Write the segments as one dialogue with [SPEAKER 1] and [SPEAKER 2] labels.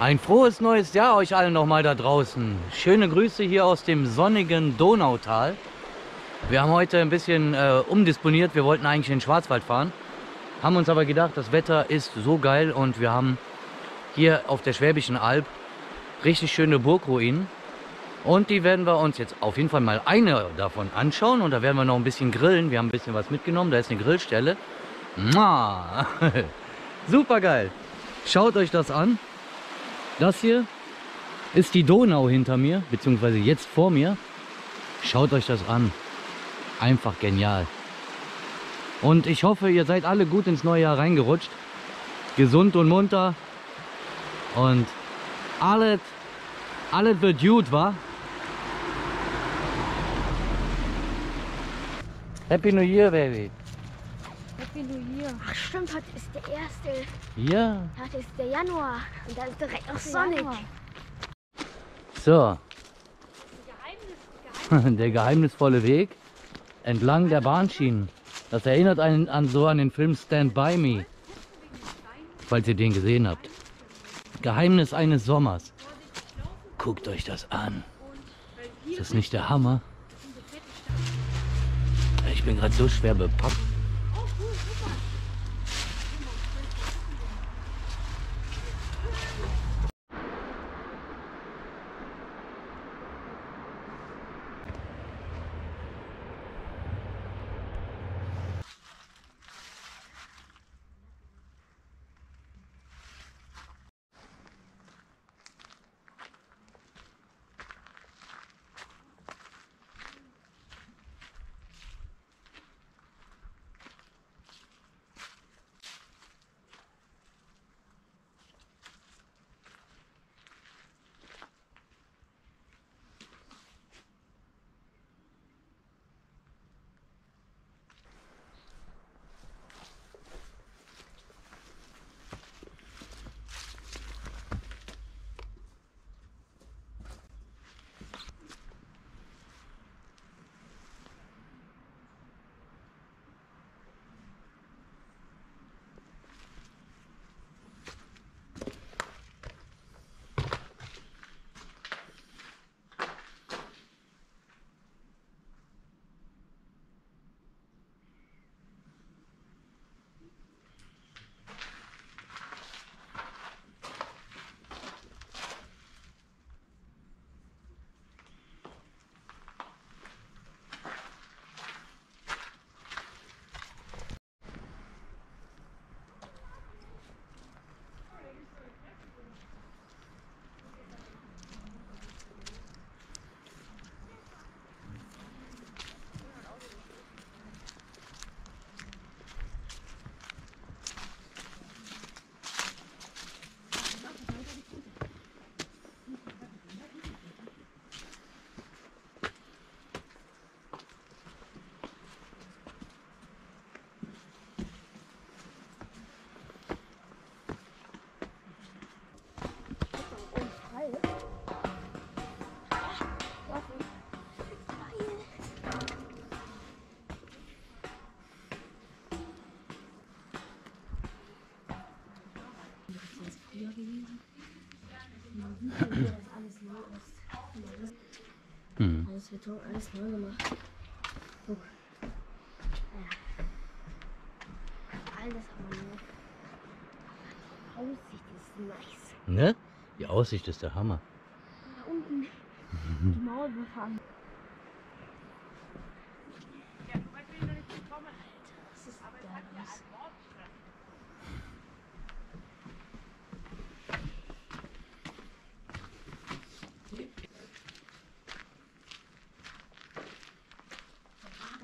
[SPEAKER 1] Ein frohes neues Jahr euch allen nochmal da draußen. Schöne Grüße hier aus dem sonnigen Donautal. Wir haben heute ein bisschen umdisponiert. Wir wollten eigentlich in den Schwarzwald fahren. Haben uns aber gedacht, das Wetter ist so geil und wir haben hier auf der Schwäbischen Alb richtig schöne Burgruinen. Und die werden wir uns jetzt auf jeden Fall mal eine davon anschauen. Und da werden wir noch ein bisschen grillen. Wir haben ein bisschen was mitgenommen. Da ist eine Grillstelle. Super geil. Schaut euch das an. Das hier ist die Donau hinter mir, beziehungsweise jetzt vor mir. Schaut euch das an. Einfach genial. Und ich hoffe, ihr seid alle gut ins neue Jahr reingerutscht. Gesund und munter. Und alles wird gut, wa? Happy New Year, Baby.
[SPEAKER 2] Happy New Year. Ach stimmt, heute ist der 1.
[SPEAKER 1] Ja.
[SPEAKER 2] Heute ist der Januar. Und da ist direkt auch sonnig.
[SPEAKER 1] So. Der geheimnisvolle Weg entlang der Bahnschienen. Das erinnert einen an den Film Stand By Me. Falls ihr den gesehen habt. Geheimnis eines Sommers. Guckt euch das an. Ist das nicht der Hammer? Ich bin gerade so schwer bepackt.
[SPEAKER 2] Alles Beton, alles neu gemacht. Guck. Ja. Alles aber neu. Die Aussicht ist nice.
[SPEAKER 1] Ne? Die Aussicht ist der Hammer.
[SPEAKER 2] Da unten die Mauer befahren.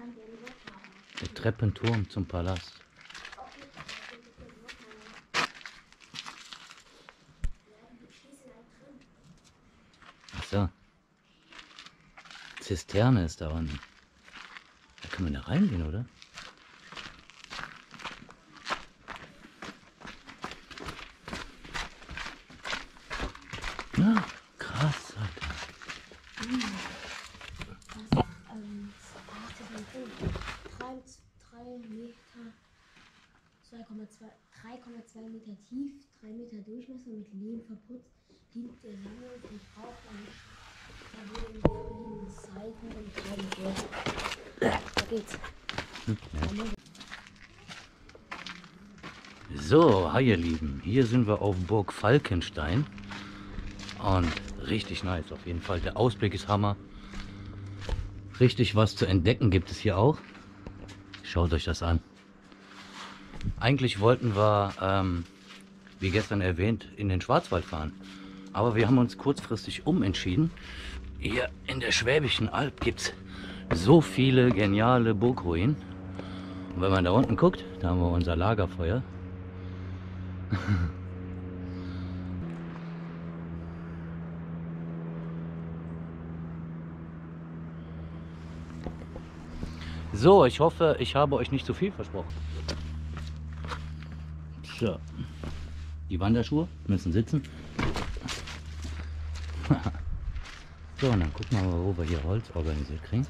[SPEAKER 2] Alter, das ist geil aus.
[SPEAKER 1] Der Treppenturm zum Palast. Ach so. Zisterne ist da unten. Da kann man da reingehen, oder? Ja, krass, Alter.
[SPEAKER 2] Meter, 3,2 Meter tief, 3 Meter Durchmesser. Häuser mit Lehm verputzt, dient der Sammlung von Rauch und verwirrenden Seiten und Teilen. Da geht's.
[SPEAKER 1] So, hi ihr Lieben, hier sind wir auf Burg Falkenstein und richtig nice auf jeden Fall. Der Ausblick ist Hammer. Richtig was zu entdecken gibt es hier auch. Schaut euch das an. Eigentlich wollten wir, wie gestern erwähnt, in den Schwarzwald fahren. Aber wir haben uns kurzfristig umentschieden. Hier in der Schwäbischen Alb gibt es so viele geniale Burgruinen. Und wenn man da unten guckt, da haben wir unser Lagerfeuer. So, ich hoffe, ich habe euch nicht zu viel versprochen. So, die Wanderschuhe müssen sitzen. So, und dann gucken wir mal, wo wir hier Holz organisiert kriegen.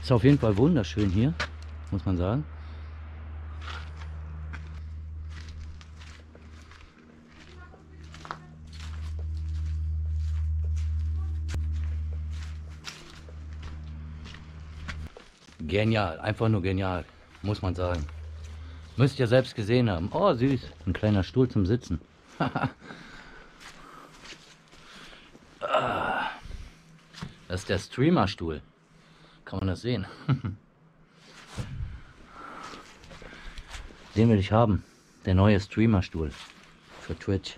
[SPEAKER 1] Ist auf jeden Fall wunderschön hier, muss man sagen. Genial, einfach nur genial, muss man sagen. Müsst ihr selbst gesehen haben. Oh, süß, ein kleiner Stuhl zum Sitzen. Das ist der Streamer-Stuhl. Kann man das sehen? Den will ich haben. Der neue Streamer-Stuhl für Twitch.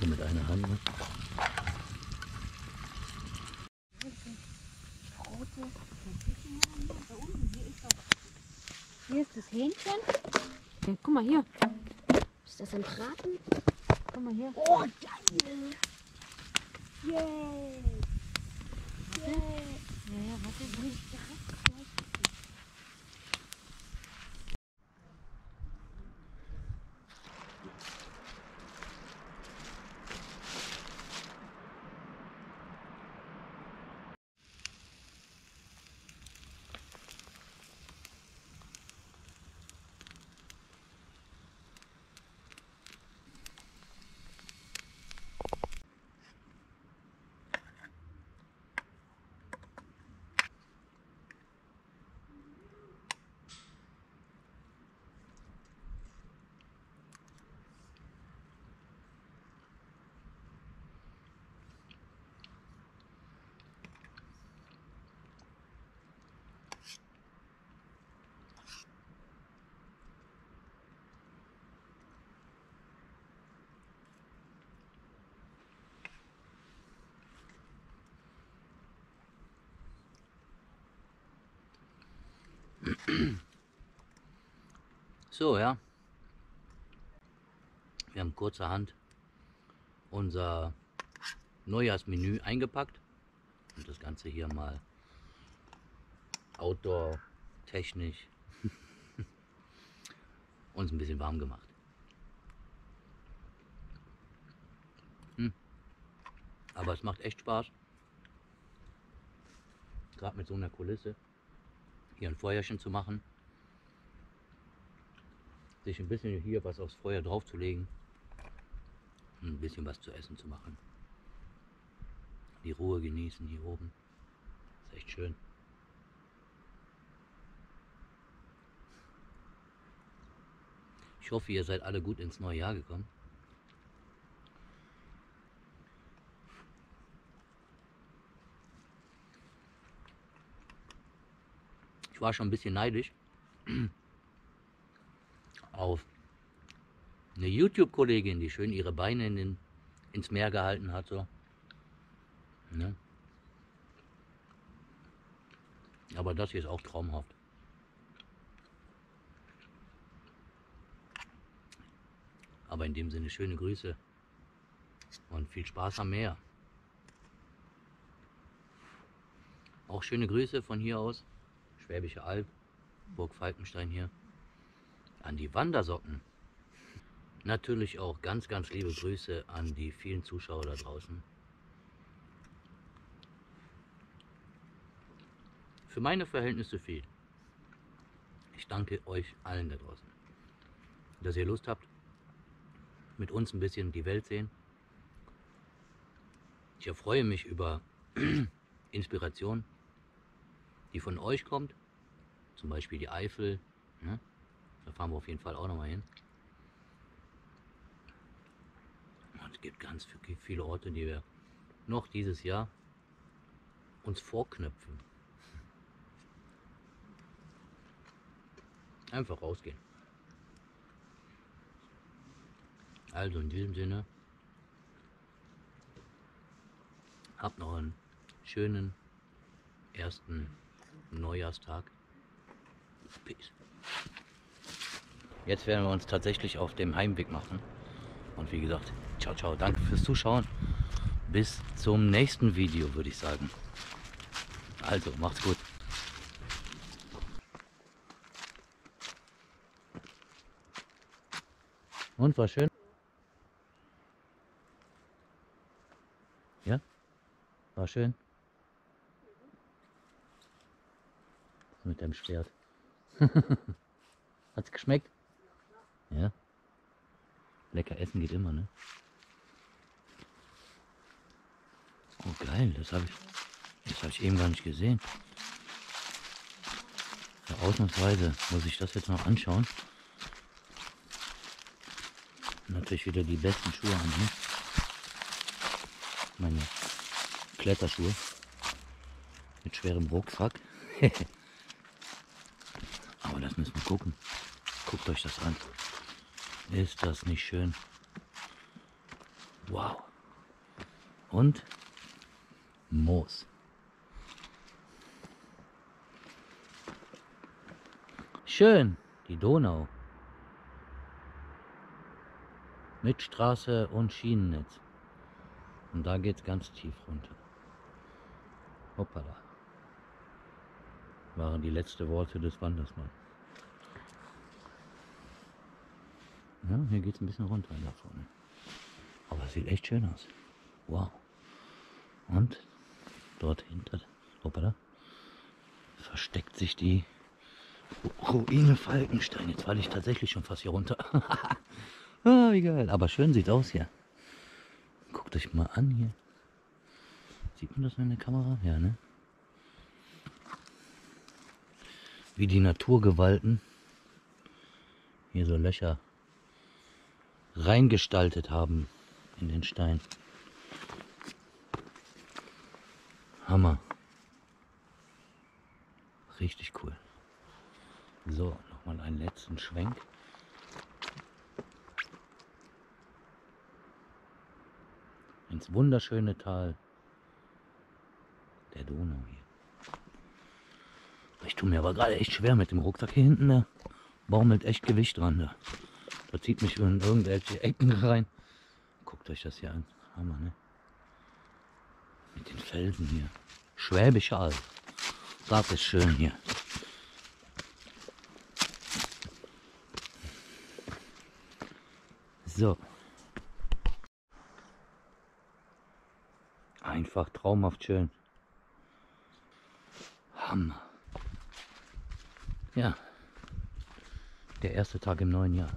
[SPEAKER 1] So mit einer Hand. Ne?
[SPEAKER 2] Hier ist das Hähnchen. Ja, guck mal hier. Ist das ein Braten? Guck mal hier. Oh, geil! Yay! Yay! Ja, warte, wo ist der Rest gleich?
[SPEAKER 1] So, ja. Wir haben kurzerhand unser Neujahrsmenü eingepackt und das Ganze hier mal outdoor technisch uns ein bisschen warm gemacht. Aber es macht echt Spaß, gerade mit so einer Kulisse hier ein Feuerchen zu machen, sich ein bisschen hier was aufs Feuer drauf zu legen und ein bisschen was zu essen zu machen. Die Ruhe genießen hier oben. Ist echt schön. Ich hoffe, ihr seid alle gut ins neue Jahr gekommen. Ich war schon ein bisschen neidisch auf eine YouTube-Kollegin, die schön ihre Beine ins Meer gehalten hat. So. Ne? Aber das hier ist auch traumhaft. Aber in dem Sinne schöne Grüße und viel Spaß am Meer. Auch schöne Grüße von hier aus, Schwäbische Alb, Burg Falkenstein hier, an die Wandersocken. Natürlich auch ganz, ganz liebe Grüße an die vielen Zuschauer da draußen. Für meine Verhältnisse viel. Ich danke euch allen da draußen, dass ihr Lust habt, mit uns ein bisschen die Welt sehen. Ich erfreue mich über Inspiration, die von euch kommt, zum Beispiel die Eifel, ne? Da fahren wir auf jeden Fall auch nochmal hin. Und es gibt ganz viele Orte, die wir noch dieses Jahr uns vorknöpfen. Einfach rausgehen. Also in diesem Sinne, habt noch einen schönen ersten Neujahrstag. Peace. Jetzt werden wir uns tatsächlich auf dem Heimweg machen. Und wie gesagt, ciao, ciao. Danke fürs Zuschauen. Bis zum nächsten Video, würde ich sagen. Also, macht's gut. Und war schön? Ja? War schön? Mit dem Schwert. Hat's geschmeckt? Ja. Lecker essen geht immer, ne? Oh geil, das habe ich eben gar nicht gesehen. Ja, ausnahmsweise muss ich das jetzt noch anschauen. Natürlich wieder die besten Schuhe an, ne? Meine Kletterschuhe. Mit schwerem Rucksack. Aber das müssen wir gucken. Guckt euch das an. Ist das nicht schön? Wow. Und Moos. Schön, die Donau. Mit Straße und Schienennetz. Und da geht es ganz tief runter. Hoppala. Waren die letzten Worte des Wandersmanns. Ja, hier geht es ein bisschen runter da vorne. Aber es sieht echt schön aus. Wow. Und dort hinter, hoppala, versteckt sich die Ruine Falkenstein. Jetzt falle ich tatsächlich schon fast hier runter. Ah, wie geil. Aber schön sieht aus hier. Guckt euch mal an hier. Sieht man das in der Kamera? Ja, ne? Wie die Naturgewalten hier so Löcher reingestaltet haben in den Stein. Hammer. Richtig cool. So, nochmal einen letzten Schwenk. Ins wunderschöne Tal der Donau hier. Ich tue mir aber gerade echt schwer mit dem Rucksack hier hinten. Da baumelt echt Gewicht dran. Da zieht mich in irgendwelche Ecken rein. Guckt euch das hier an. Hammer, ne? Mit den Felsen hier. Schwäbische Alb. Das ist schön hier. So. Einfach traumhaft schön. Hammer. Ja. Der erste Tag im neuen Jahr.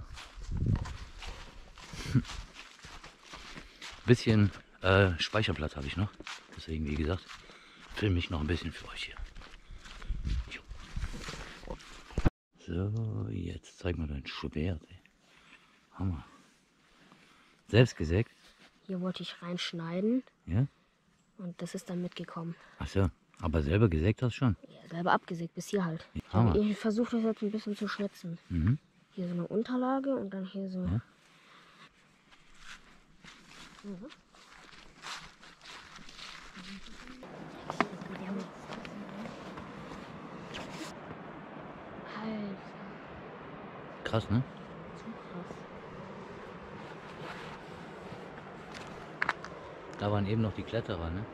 [SPEAKER 1] Bisschen Speicherplatz habe ich noch. Deswegen, wie gesagt, filme ich noch ein bisschen für euch hier. So, jetzt zeig mal dein Schwert. Ey. Hammer. Selbst gesägt?
[SPEAKER 2] Hier wollte ich reinschneiden.
[SPEAKER 1] Ja?
[SPEAKER 2] Und das ist dann mitgekommen.
[SPEAKER 1] Ach so, aber selber gesägt hast du schon?
[SPEAKER 2] Ja, selber abgesägt, bis hier halt.
[SPEAKER 1] Hammer.
[SPEAKER 2] Ich versuche das jetzt ein bisschen zu schätzen.
[SPEAKER 1] Mhm.
[SPEAKER 2] Hier so eine Unterlage und dann hier so.
[SPEAKER 1] Ja.
[SPEAKER 2] Mhm. Alter,
[SPEAKER 1] Krass, ne?
[SPEAKER 2] zu krass.
[SPEAKER 1] Da waren eben noch die Kletterer, ne?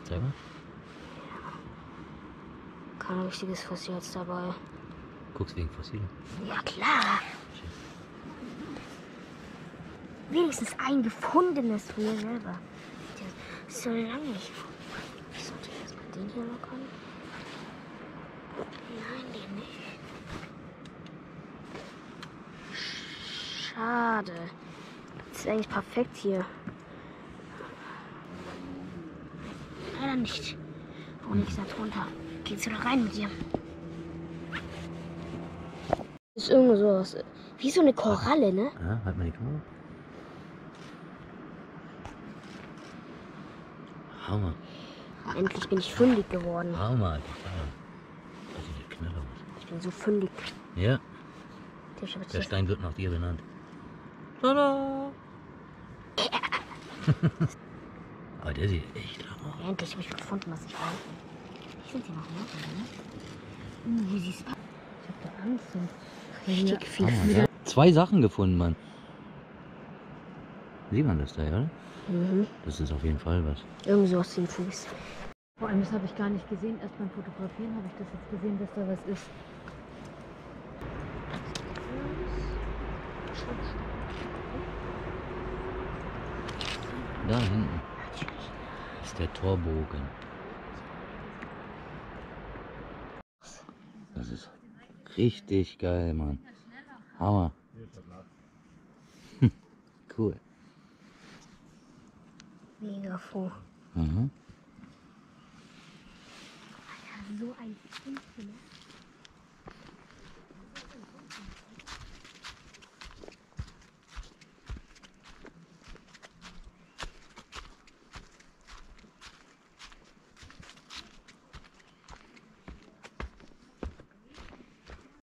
[SPEAKER 1] Sag mal.
[SPEAKER 2] Kein richtiges Fossil jetzt dabei.
[SPEAKER 1] Guckst wegen Fossilien.
[SPEAKER 2] Ja, klar. Wenigstens ein gefundenes von mir selber. Das ist so lange nicht. Ich sollte erstmal den hier lockern. Nein, den nicht. Schade. Das ist eigentlich perfekt hier. Leider nicht. Wo liegt's da drunter? Geht's wieder rein mit dir? Das ist irgendwo sowas. Wie so eine Koralle, ne?
[SPEAKER 1] Ja, halt mal die Kamera. Hammer.
[SPEAKER 2] Endlich bin ich fündig geworden.
[SPEAKER 1] Hammer, das sieht der Knaller aus.
[SPEAKER 2] Ich bin so fündig.
[SPEAKER 1] Ja,
[SPEAKER 2] Ich hab jetzt
[SPEAKER 1] der
[SPEAKER 2] das-
[SPEAKER 1] Stein wird nach dir benannt. Tada! Aber der sieht echt hammer aus.
[SPEAKER 2] Endlich habe ich gefunden, was ich wollte. Ich finde hier noch mehr. Wie siehst du? Ich habe da Angst und richtig viel
[SPEAKER 1] Hammer,
[SPEAKER 2] Fühler.
[SPEAKER 1] ja. 2 Sachen gefunden, Mann. Sieht man das da, oder?
[SPEAKER 2] Mhm.
[SPEAKER 1] Das ist auf jeden Fall was.
[SPEAKER 2] Irgend sowas wie ein Fuß.
[SPEAKER 3] Vor allem, das habe ich gar nicht gesehen. Erst beim Fotografieren habe ich das jetzt gesehen, dass da was ist.
[SPEAKER 1] Da hinten ist der Torbogen. Das ist richtig geil, Mann. Hammer. Cool.
[SPEAKER 2] Mega froh.
[SPEAKER 1] Mhm.
[SPEAKER 2] So ein Kind, ne?